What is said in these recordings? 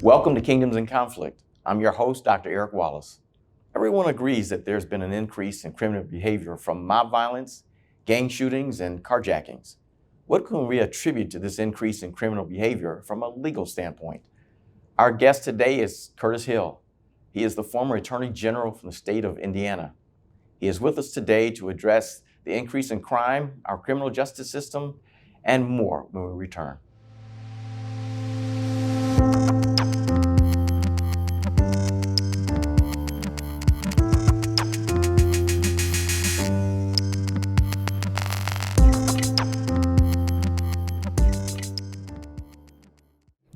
Welcome to Kingdoms in Conflict. I'm your host, Dr. Eric Wallace. Everyone agrees that there's been an increase in criminal behavior from mob violence, gang shootings, and carjackings. What can we attribute to this increase in criminal behavior from a legal standpoint? Our guest today is Curtis Hill. He is the former Attorney General from the state of Indiana. He is with us today to address the increase in crime, our criminal justice system, and more when we return.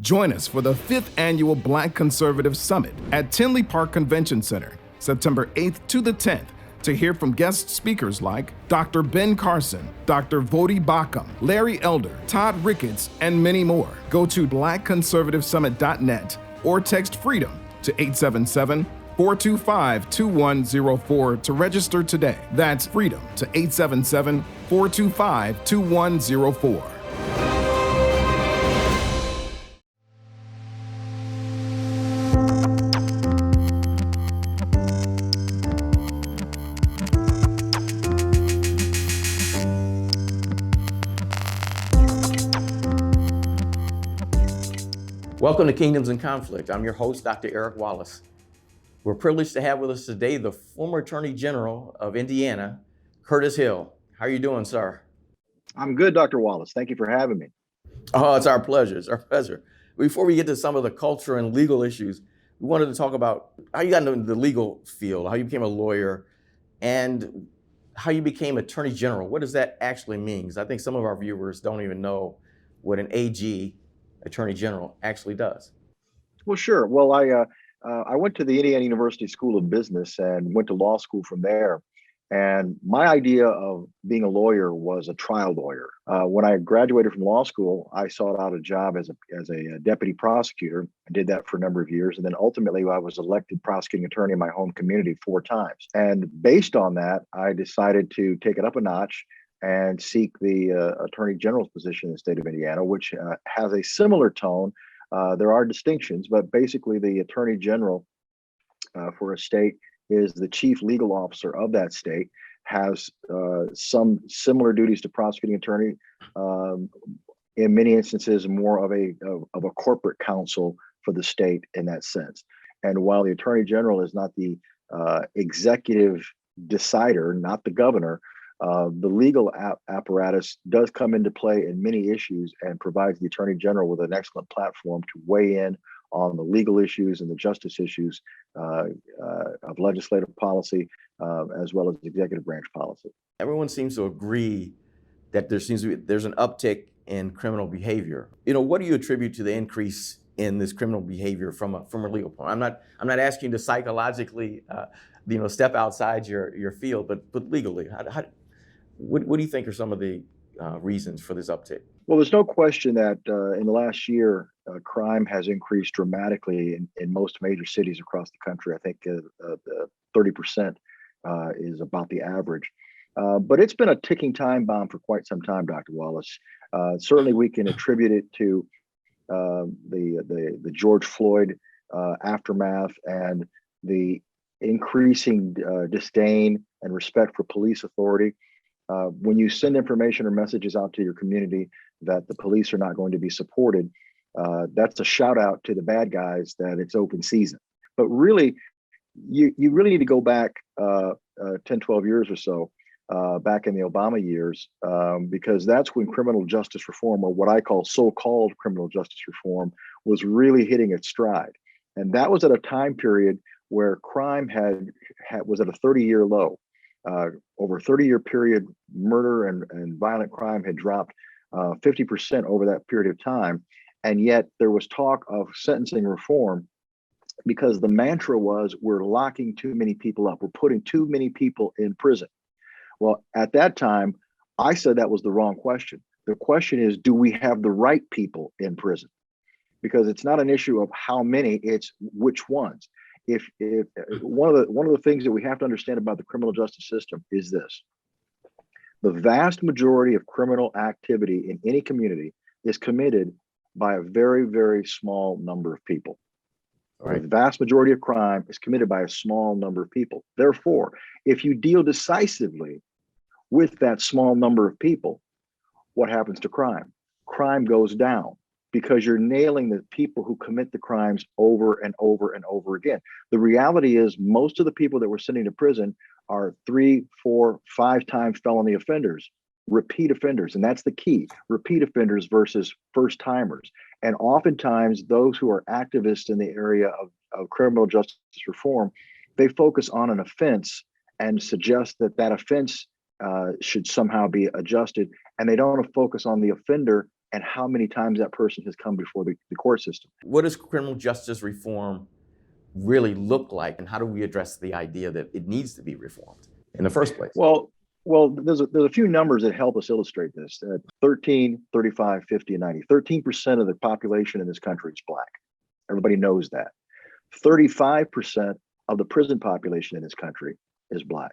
Join us for the 5th Annual Black Conservative Summit at Tinley Park Convention Center, September 8th to the 10th, to hear from guest speakers like Dr. Ben Carson, Dr. Vodi Bakum, Larry Elder, Todd Ricketts, and many more. Go to blackconservativesummit.net or text FREEDOM to 877-425-2104 to register today. That's FREEDOM to 877-425-2104. Welcome to Kingdoms in Conflict. I'm your host, Dr. Eric Wallace. We're privileged to have with us today the former Attorney General of Indiana, Curtis Hill. How are you doing, sir? I'm good, Dr. Wallace. Thank you for having me. Oh, it's our pleasure. It's our pleasure. Before we get to some of the culture and legal issues, we wanted to talk about how you got into the legal field, how you became a lawyer, and how you became Attorney General. What does that actually mean? Because I think some of our viewers don't even know what an AG, Attorney General, actually does. Well, sure. Well, I went to the Indiana University School of Business and went to law school from there. And my idea of being a lawyer was a trial lawyer. When I graduated from law school, I sought out a job as a deputy prosecutor. I did that for a number of years. And then ultimately, I was elected prosecuting attorney in my home community 4 times. And based on that, I decided to take it up a notch and seek the Attorney General's position in the state of Indiana, which has a similar tone. There are distinctions, but basically the Attorney General for a state is the chief legal officer of that state, has some similar duties to prosecuting attorney, in many instances more of a corporate counsel for the state in that sense. And while the Attorney General is not the executive decider, not the governor, the legal apparatus does come into play in many issues and provides the Attorney General with an excellent platform to weigh in on the legal issues and the justice issues of legislative policy, as well as executive branch policy. Everyone seems to agree that there's an uptick in criminal behavior. What do you attribute to the increase in this criminal behavior from a legal point? I'm not asking you to psychologically, step outside your field, but legally, what do you think are some of the reasons for this uptick? Well, there's no question that in the last year, crime has increased dramatically in most major cities across the country. I think 30% is about the average. But it's been a ticking time bomb for quite some time, Dr. Wallace. Certainly, we can attribute it to the George Floyd aftermath and the increasing disdain and respect for police authority. When you send information or messages out to your community that the police are not going to be supported, that's a shout out to the bad guys that it's open season. But really, you really need to go back 10, 12 years or so, back in the Obama years, because that's when criminal justice reform, or what I call so-called criminal justice reform, was really hitting its stride. And that was at a time period where crime was at a 30-year low. Over a 30-year period, murder and violent crime had dropped 50% over that period of time. And yet there was talk of sentencing reform because the mantra was, we're locking too many people up. We're putting too many people in prison. Well, at that time, I said that was the wrong question. The question is, do we have the right people in prison? Because it's not an issue of how many, it's which ones. If one of the things that we have to understand about the criminal justice system is this: The vast majority of criminal activity in any community is committed by a very, very small number of people. Right. The vast majority of crime is committed by a small number of people. Therefore, if you deal decisively with that small number of people, what happens to crime? Crime goes down because you're nailing the people who commit the crimes over and over and over again. The reality is most of the people that we're sending to prison are 3, 4, 5-time felony offenders, repeat offenders. And that's the key, repeat offenders versus first timers. And oftentimes those who are activists in the area of criminal justice reform, they focus on an offense and suggest that that offense should somehow be adjusted. And they don't focus on the offender and how many times that person has come before the court system. What does criminal justice reform really look like, and how do we address the idea that it needs to be reformed in the first place? Well, there's a few numbers that help us illustrate this. 13, 35, 50, and 90. 13% of the population in this country is Black. Everybody knows that. 35% of the prison population in this country is Black.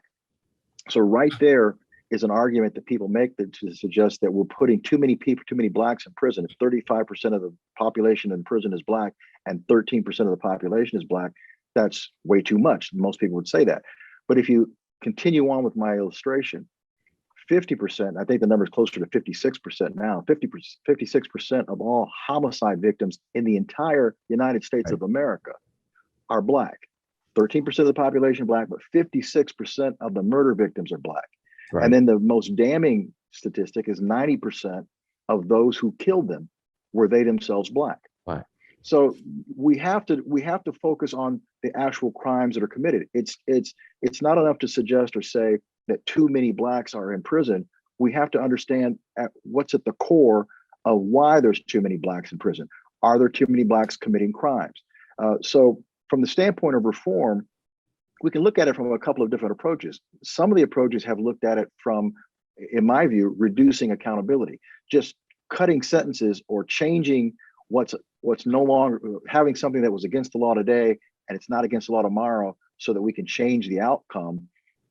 So right there is an argument that people make that to suggest that we're putting too many people, too many Blacks in prison. If 35% of the population in prison is Black and 13% of the population is Black, that's way too much. Most people would say that. But if you continue on with my illustration, 50%, I think the number is closer to 56% now, 56% of all homicide victims in the entire United States of America are Black. 13% of the population Black, but 56% of the murder victims are Black. Right. And then the most damning statistic is 90% of those who killed them were they themselves Black. Right. So we have to focus on the actual crimes that are committed. It's not enough to suggest or say that too many Blacks are in prison. We have to understand what's at the core of why there's too many Blacks in prison. Are there too many Blacks committing crimes? So from the standpoint of reform, we can look at it from a couple of different approaches. Some of the approaches have looked at it from, in my view, reducing accountability, just cutting sentences or changing what's no longer, having something that was against the law today and it's not against the law tomorrow so that we can change the outcome.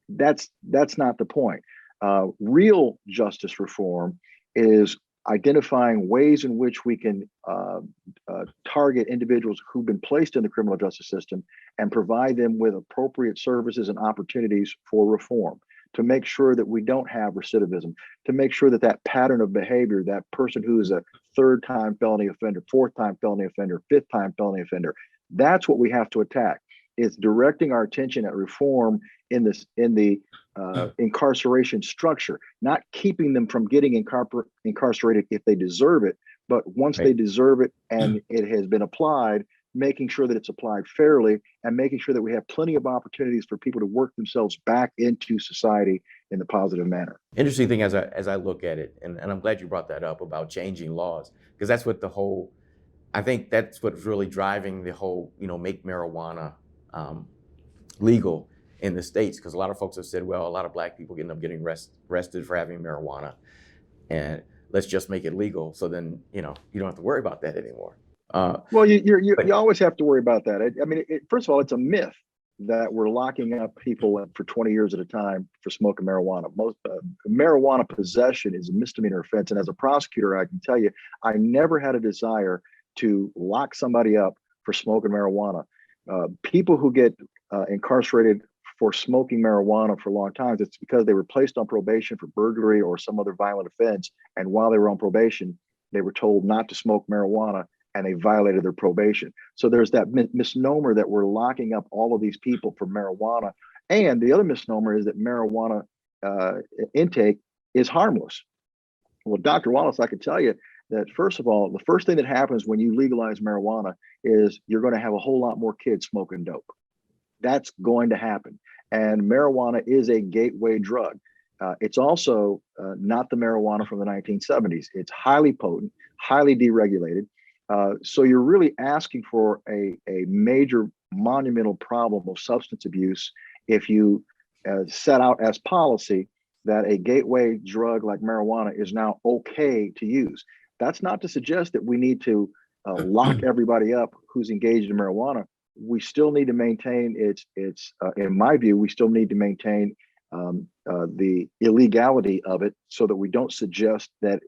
That's not the point. Real justice reform is identifying ways in which we can target individuals who've been placed in the criminal justice system and provide them with appropriate services and opportunities for reform, to make sure that we don't have recidivism, to make sure that that pattern of behavior, that person who is a 3rd-time felony offender, 4th-time felony offender, 5th-time felony offender, that's what we have to attack. It's directing our attention at reform in the incarceration structure, not keeping them from getting incarcerated if they deserve it, but once they deserve it and it has been applied, making sure that it's applied fairly and making sure that we have plenty of opportunities for people to work themselves back into society in a positive manner. Interesting thing as I look at it, and I'm glad you brought that up about changing laws, because that's what I think that's what's really driving the whole, make marijuana legal in the States, because a lot of folks have said, well, a lot of Black people end up getting arrested for having marijuana, and let's just make it legal. So then, you don't have to worry about that anymore. Well, you always have to worry about that. I mean, first of all, it's a myth that we're locking up people for 20 years at a time for smoking marijuana. Most marijuana possession is a misdemeanor offense. And as a prosecutor, I can tell you, I never had a desire to lock somebody up for smoking marijuana. People who get incarcerated for smoking marijuana for long times, it's because they were placed on probation for burglary or some other violent offense. And while they were on probation, they were told not to smoke marijuana and they violated their probation. So there's that misnomer that we're locking up all of these people for marijuana. And the other misnomer is that marijuana intake is harmless. Well, Dr. Wallace, I can tell you that, first of all, the first thing that happens when you legalize marijuana is you're going to have a whole lot more kids smoking dope. That's going to happen. And marijuana is a gateway drug. It's also not the marijuana from the 1970s. It's highly potent, highly deregulated. So you're really asking for a major monumental problem of substance abuse if you set out as policy that a gateway drug like marijuana is now okay to use. That's not to suggest that we need to lock everybody up who's engaged in marijuana. We still need to maintain in my view, we still need to maintain the illegality of it, so that we don't suggest that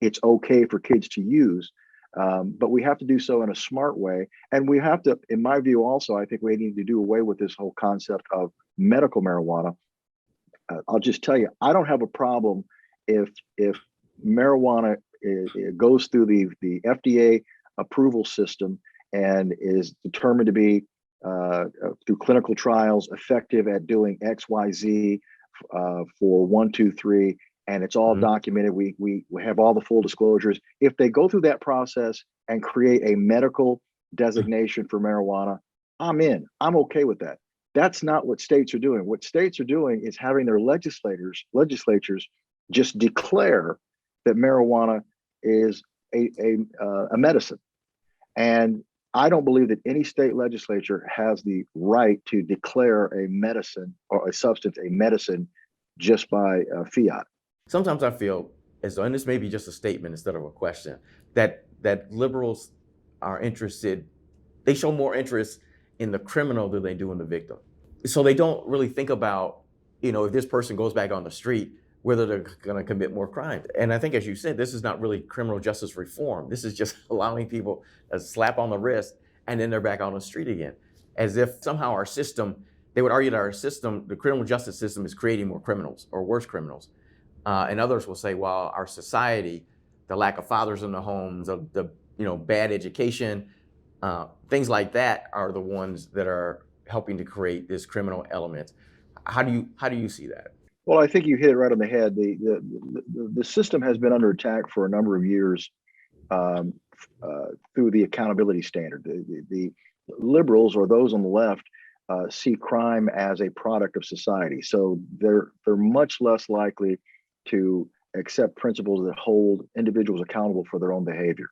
it's okay for kids to use. But we have to do so in a smart way. And we have to, in my view, also, I think we need to do away with this whole concept of medical marijuana. I'll just tell you, I don't have a problem if marijuana goes through the FDA approval system and is determined to be through clinical trials effective at doing X, Y, Z for 1, 2, 3, and it's all documented. We have all the full disclosures. If they go through that process and create a medical designation for marijuana, I'm in. I'm okay with that. That's not what states are doing. What states are doing is having their legislatures just declare that marijuana is a medicine. And I don't believe that any state legislature has the right to declare a medicine or a substance a medicine just by fiat. Sometimes I feel as though, and this may be just a statement instead of a question, that liberals are interested, they show more interest in the criminal than they do in the victim. So they don't really think about, if this person goes back on the street, whether they're going to commit more crimes. And I think, as you said, this is not really criminal justice reform. This is just allowing people a slap on the wrist and then they're back on the street again. As if somehow our system, they would argue that our system, the criminal justice system, is creating more criminals or worse criminals. And others will say, well, our society, the lack of fathers in the homes, of the bad education, things like that are the ones that are helping to create this criminal element. How do you see that? Well, I think you hit it right on the head. The system has been under attack for a number of years through the accountability standard. The liberals, or those on the left, see crime as a product of society. So they're much less likely to accept principles that hold individuals accountable for their own behavior.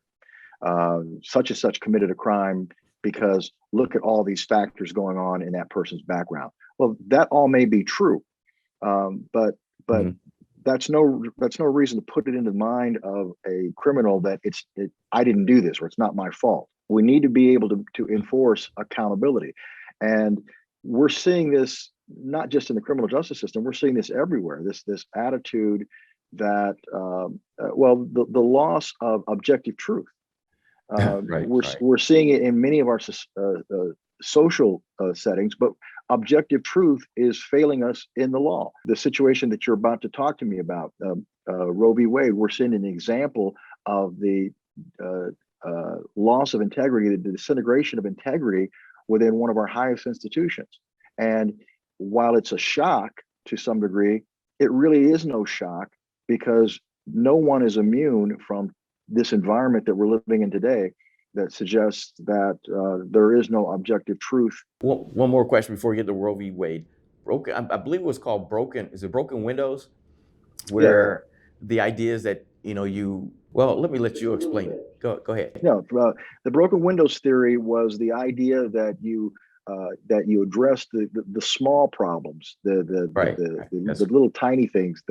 Such and such committed a crime because look at all these factors going on in that person's background. Well, that all may be true. But that's no reason to put it into the mind of a criminal that I didn't do this, or it's not my fault. We need to be able to enforce accountability, and we're seeing this not just in the criminal justice system. We're seeing this everywhere. This attitude that the loss of objective truth. We're seeing it in many of our social settings, but objective truth is failing us in the law. The situation that you're about to talk to me about, Roe v. Wade, we're seeing an example of the loss of integrity, the disintegration of integrity within one of our highest institutions. And while it's a shock to some degree, it really is no shock, because no one is immune from this environment that we're living in today that suggests that there is no objective truth. One more question before we get to Roe v. Wade. I believe it was called broken. Is it broken windows? Where the idea is that let me let you explain it. Go ahead. No, the broken windows theory was the idea that you address the small problems, the little tiny things,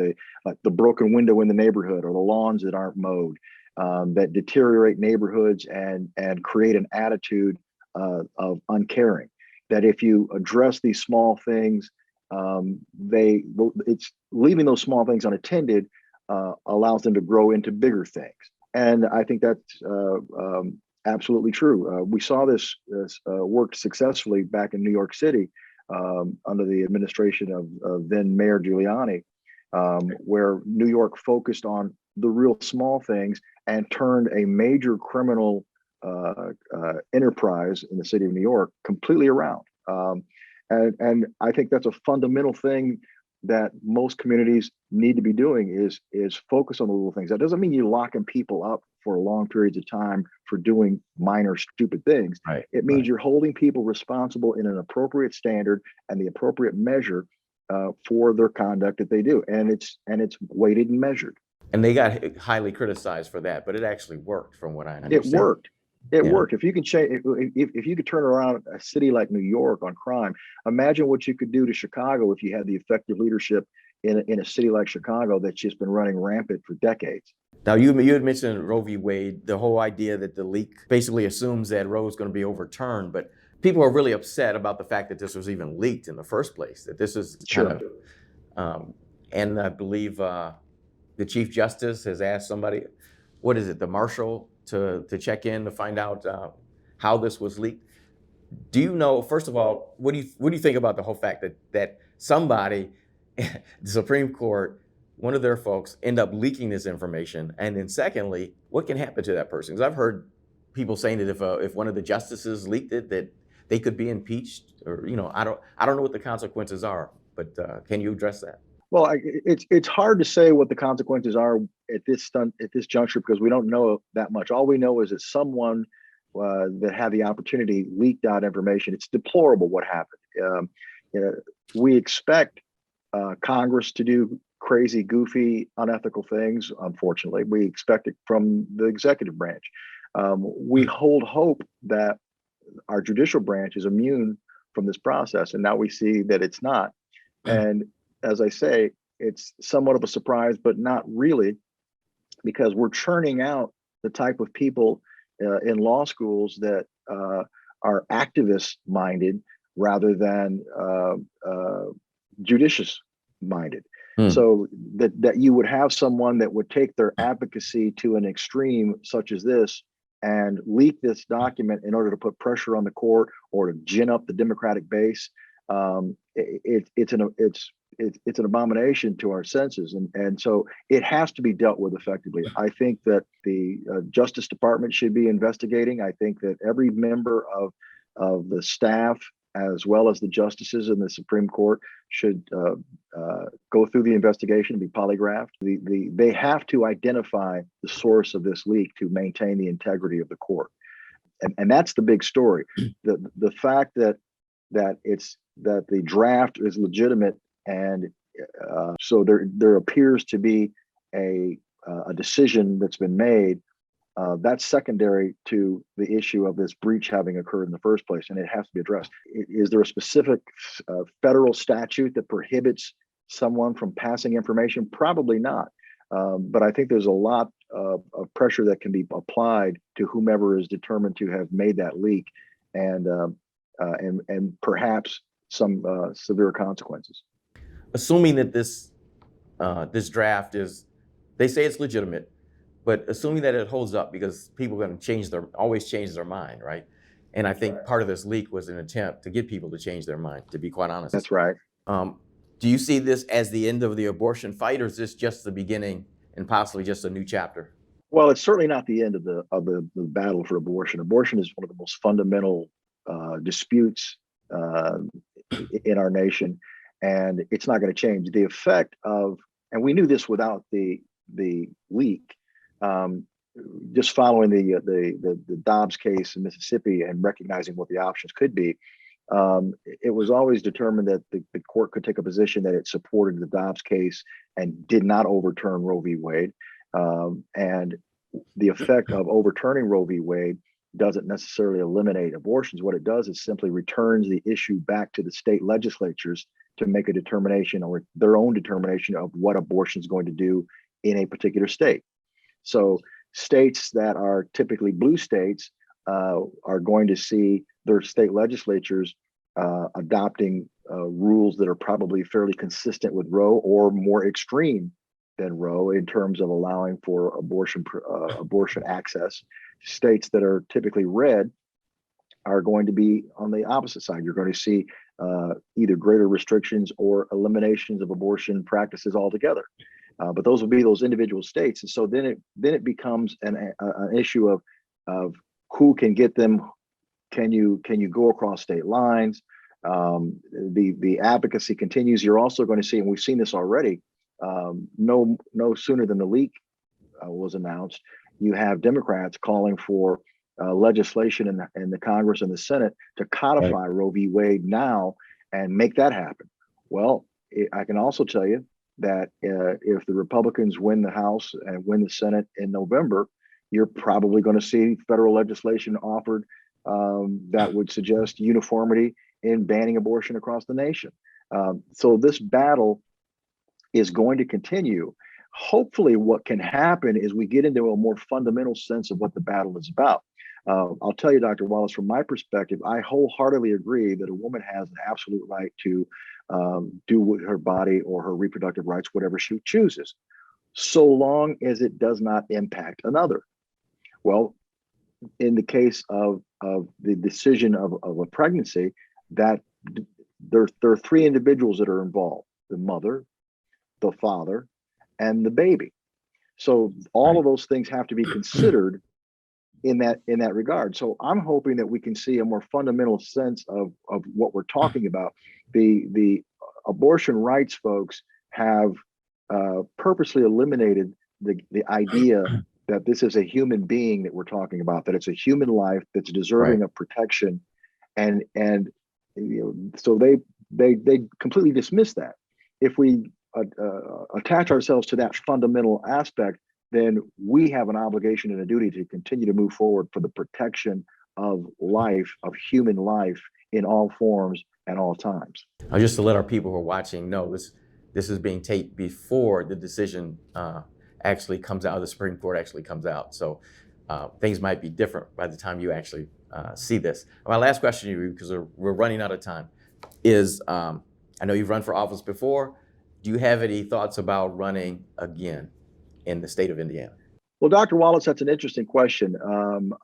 like the broken window in the neighborhood, or the lawns that aren't mowed. That deteriorate neighborhoods and create an attitude of uncaring. That if you address these small things, it's leaving those small things unattended allows them to grow into bigger things. And I think that's absolutely true. We saw this work successfully back in New York City under the administration of then Mayor Giuliani, where New York focused on the real small things and turned a major criminal enterprise in the city of New York completely around. And I think that's a fundamental thing that most communities need to be doing is focus on the little things. That doesn't mean you're locking people up for long periods of time for doing minor stupid things. Right. It means you're holding people responsible in an appropriate standard and the appropriate measure for their conduct that they do. And it's weighted and measured. And they got highly criticized for that, but it actually worked, from what I understand. It worked. It worked. If you can change, if you could turn around a city like New York on crime, imagine what you could do to Chicago if you had the effective leadership in a city like Chicago that's just been running rampant for decades. Now, you had mentioned Roe v. Wade, the whole idea that the leak basically assumes that Roe is going to be overturned, but people are really upset about the fact that this was even leaked in the first place, that this is kind of Um, and I believe the Chief Justice has asked somebody, what is it, the marshal, to check in to find out how this was leaked. Do you know, first of all, what do you think about the whole fact that somebody, the Supreme Court, one of their folks, end up leaking this information? And then secondly, what can happen to that person? Because I've heard people saying that if one of the justices leaked it, that they could be impeached, or I don't know what the consequences are, but can you address that? Well, it's hard to say what the consequences are at this juncture because we don't know that much. All we know is that someone that had the opportunity leaked out information. It's deplorable what happened. You know, we expect Congress to do crazy, goofy, unethical things. Unfortunately, we expect it from the executive branch. We hold hope that our judicial branch is immune from this process, and now we see that it's not. And as I say, it's somewhat of a surprise, but not really, because we're churning out the type of people in law schools that are activist minded rather than judicious minded. Hmm. So that you would have someone that would take their advocacy to an extreme such as this and leak this document in order to put pressure on the court or to gin up the Democratic base. It's an abomination to our senses, and so it has to be dealt with effectively. I think that the Justice Department should be investigating. I think that every member of the staff, as well as the justices in the Supreme Court, should go through the investigation and be polygraphed. They have to identify the source of this leak to maintain the integrity of the court, and that's the big story. The fact that the draft is legitimate, and so there appears to be a decision that's been made. That's secondary to the issue of this breach having occurred in the first place, and it has to be addressed. Is there a specific federal statute that prohibits someone from passing information? Probably not. But I think there's a lot of pressure that can be applied to whomever is determined to have made that leak, and perhaps some severe consequences. Assuming that this draft is, they say it's legitimate, but assuming that it holds up, because people are going to always change their mind, right? And I think part of this leak was an attempt to get people to change their mind, to be quite honest. That's right. Do you see this as the end of the abortion fight, or is this just the beginning and possibly just a new chapter? Well, it's certainly not the end of the battle for abortion. Abortion is one of the most fundamental disputes in our nation, and it's not going to change. The effect of, and we knew this without the leak, just following the Dobbs case in Mississippi and recognizing what the options could be. It was always determined that the court could take a position that it supported the Dobbs case and did not overturn Roe v. Wade. And the effect of overturning Roe v. Wade doesn't necessarily eliminate abortions. What it does is simply returns the issue back to the state legislatures to make a determination, or their own determination, of what abortion is going to do in a particular state. So states that are typically blue states are going to see their state legislatures adopting rules that are probably fairly consistent with Roe or more extreme than Roe in terms of allowing for abortion access. States that are typically red are going to be on the opposite side. You're going to see either greater restrictions or eliminations of abortion practices altogether. But those will be those individual states, and so then it becomes an issue of who can get them. Can you go across state lines? The advocacy continues. You're also going to see, and we've seen this already. No sooner than the leak was announced, you have Democrats calling for legislation in the Congress and the Senate to codify Roe v. Wade now and make that happen. Well, I can also tell you that if the Republicans win the House and win the Senate in November, you're probably going to see federal legislation offered that would suggest uniformity in banning abortion across the nation. So this battle is going to continue. Hopefully, what can happen is we get into a more fundamental sense of what the battle is about. I'll tell you, Dr. Wallace, from my perspective, I wholeheartedly agree that a woman has an absolute right to do with her body or her reproductive rights, whatever she chooses, so long as it does not impact another. Well, in the case of the decision of a pregnancy, that there are three individuals that are involved: the mother, the father, and the baby. So all of those things have to be considered in that regard. So I'm hoping that we can see a more fundamental sense of what we're talking about. The abortion rights folks have purposely eliminated the idea that this is a human being that we're talking about, that it's a human life that's deserving of protection, and so they completely dismiss that. If we attach ourselves to that fundamental aspect, then we have an obligation and a duty to continue to move forward for the protection of life, of human life, in all forms and all times. Just to let our people who are watching know, this is being taped before the decision actually comes out, the Supreme Court actually comes out. So things might be different by the time you actually see this. My last question to you, because we're running out of time, is I know you've run for office before. Do you have any thoughts about running again in the state of Indiana? Well, Dr. Wallace, that's an interesting question.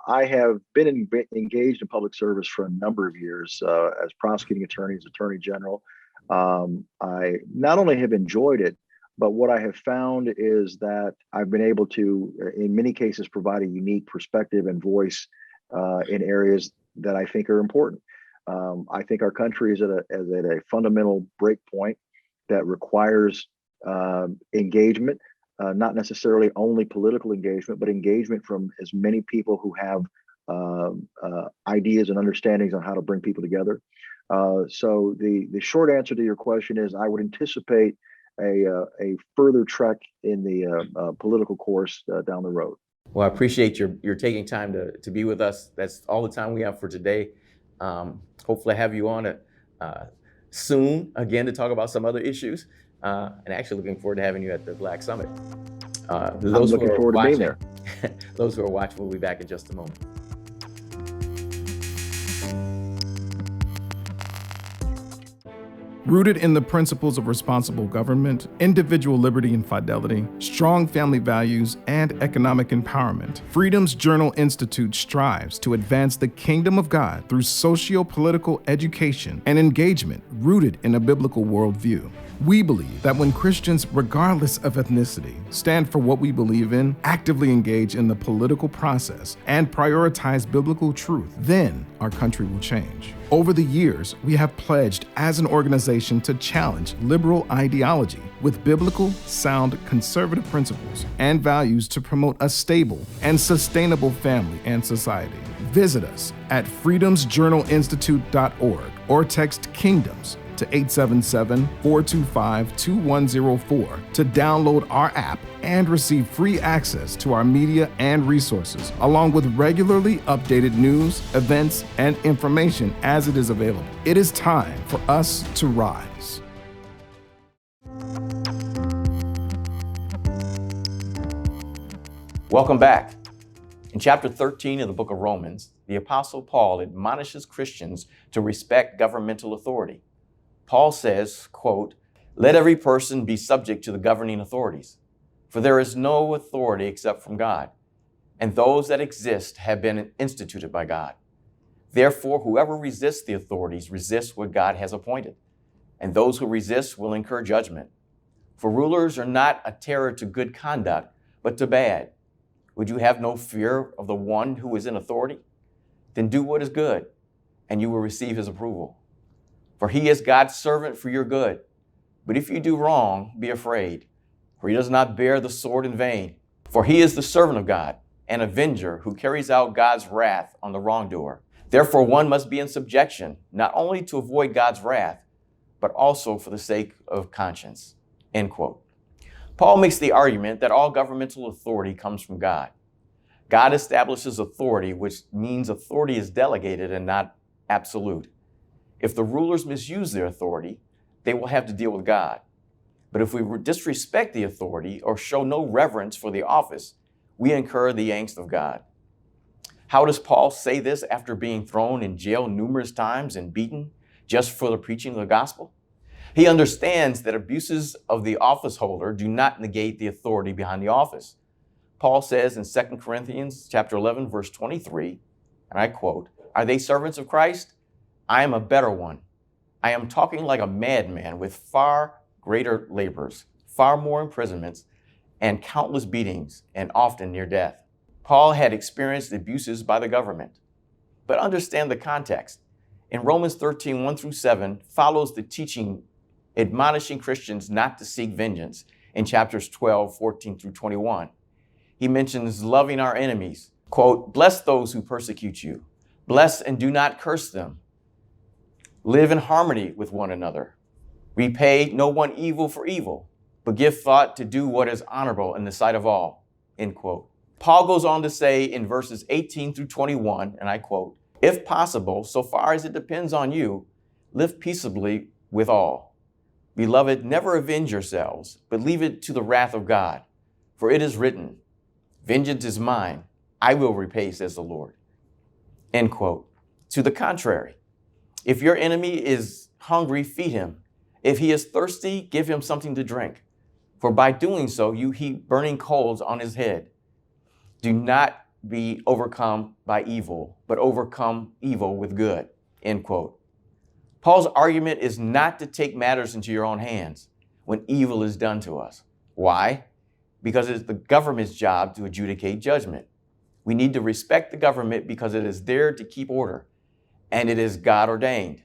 I have been engaged in public service for a number of years as prosecuting attorney, as attorney general. I not only have enjoyed it, but what I have found is that I've been able to, in many cases, provide a unique perspective and voice in areas that I think are important. I think our country is at a fundamental break point that requires engagement. Not necessarily only political engagement, but engagement from as many people who have ideas and understandings on how to bring people together. So the short answer to your question is I would anticipate a further trek in the political course down the road. Well, I appreciate your taking time to be with us. That's all the time we have for today. Hopefully I have you on soon again to talk about some other issues. And actually looking forward to having you at the Black Summit. I'm looking forward to being there. Those who are watching, we'll be back in just a moment. Rooted in the principles of responsible government, individual liberty and fidelity, strong family values, and economic empowerment, Freedom's Journal Institute strives to advance the kingdom of God through socio-political education and engagement rooted in a biblical worldview. We believe that when Christians, regardless of ethnicity, stand for what we believe in, actively engage in the political process, and prioritize biblical truth, then our country will change. Over the years, we have pledged as an organization to challenge liberal ideology with biblical, sound, conservative principles and values to promote a stable and sustainable family and society. Visit us at freedomsjournalinstitute.org or text KINGDOMS to 877-425-2104 to download our app and receive free access to our media and resources, along with regularly updated news, events, and information as it is available. It is time for us to rise. Welcome back. In chapter 13 of the book of Romans, the Apostle Paul admonishes Christians to respect governmental authority. Paul says, quote, "Let every person be subject to the governing authorities, for there is no authority except from God, and those that exist have been instituted by God. Therefore, whoever resists the authorities resists what God has appointed, and those who resist will incur judgment. For rulers are not a terror to good conduct, but to bad. Would you have no fear of the one who is in authority? Then do what is good, and you will receive his approval. For he is God's servant for your good. But if you do wrong, be afraid, for he does not bear the sword in vain. For he is the servant of God, an avenger who carries out God's wrath on the wrongdoer. Therefore, one must be in subjection, not only to avoid God's wrath, but also for the sake of conscience." End quote. Paul makes the argument that all governmental authority comes from God. God establishes authority, which means authority is delegated and not absolute. If the rulers misuse their authority, they will have to deal with God. But if we disrespect the authority or show no reverence for the office, we incur the angst of God. How does Paul say this after being thrown in jail numerous times and beaten just for the preaching of the gospel? He understands that abuses of the office holder do not negate the authority behind the office. Paul says in 2 Corinthians chapter 11, verse 23, and I quote, "Are they servants of Christ? I am a better one. I am talking like a madman with far greater labors, far more imprisonments, and countless beatings, and often near death." Paul had experienced abuses by the government. But understand the context. In Romans 13, 1 through 7, follows the teaching admonishing Christians not to seek vengeance in chapters 12, 14 through 21. He mentions loving our enemies. Quote, "Bless those who persecute you. Bless and do not curse them. Live in harmony with one another. Repay no one evil for evil, but give thought to do what is honorable in the sight of all." End quote. Paul goes on to say in verses 18 through 21, and I quote, "If possible, so far as it depends on you, live peaceably with all. Beloved, never avenge yourselves, but leave it to the wrath of God. For it is written, 'Vengeance is mine, I will repay, says the Lord.'" End quote. To the contrary, if your enemy is hungry, feed him. If he is thirsty, give him something to drink. For by doing so, you heap burning coals on his head. Do not be overcome by evil, but overcome evil with good. End quote. Paul's argument is not to take matters into your own hands when evil is done to us. Why? Because it's the government's job to adjudicate judgment. We need to respect the government because it is there to keep order, and it is God ordained.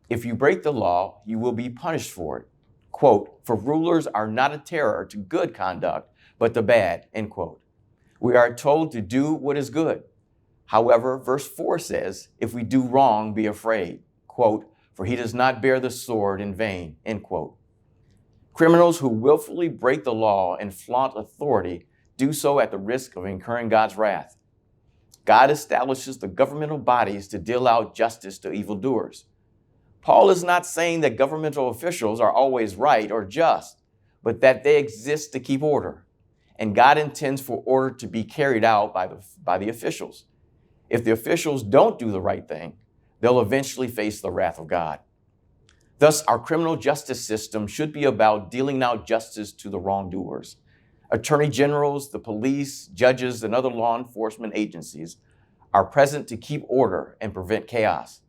If you break the law, you will be punished for it. Quote, "For rulers are not a terror to good conduct, but to bad." End quote. We are told to do what is good. However, verse 4 says, "If we do wrong, be afraid." Quote, "For he does not bear the sword in vain." End quote. Criminals who willfully break the law and flaunt authority do so at the risk of incurring God's wrath. God establishes the governmental bodies to deal out justice to evildoers. Paul is not saying that governmental officials are always right or just, but that they exist to keep order. And God intends for order to be carried out by the officials. If the officials don't do the right thing, they'll eventually face the wrath of God. Thus, our criminal justice system should be about dealing out justice to the wrongdoers. Attorney generals, the police, judges, and other law enforcement agencies are present to keep order and prevent chaos.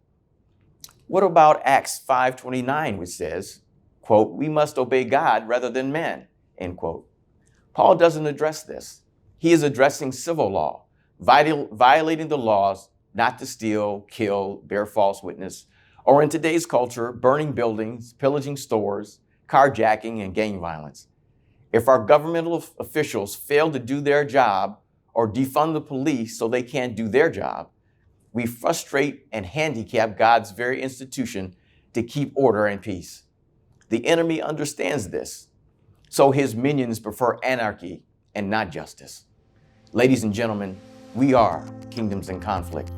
What about Acts 5:29, which says, quote, "We must obey God rather than men," end quote. Paul doesn't address this. He is addressing civil law, violating the laws not to steal, kill, bear false witness, or in today's culture, burning buildings, pillaging stores, carjacking, and gang violence. If our governmental officials fail to do their job or defund the police so they can't do their job, we frustrate and handicap God's very institution to keep order and peace. The enemy understands this, so his minions prefer anarchy and not justice. Ladies and gentlemen, we are Kingdoms in Conflict.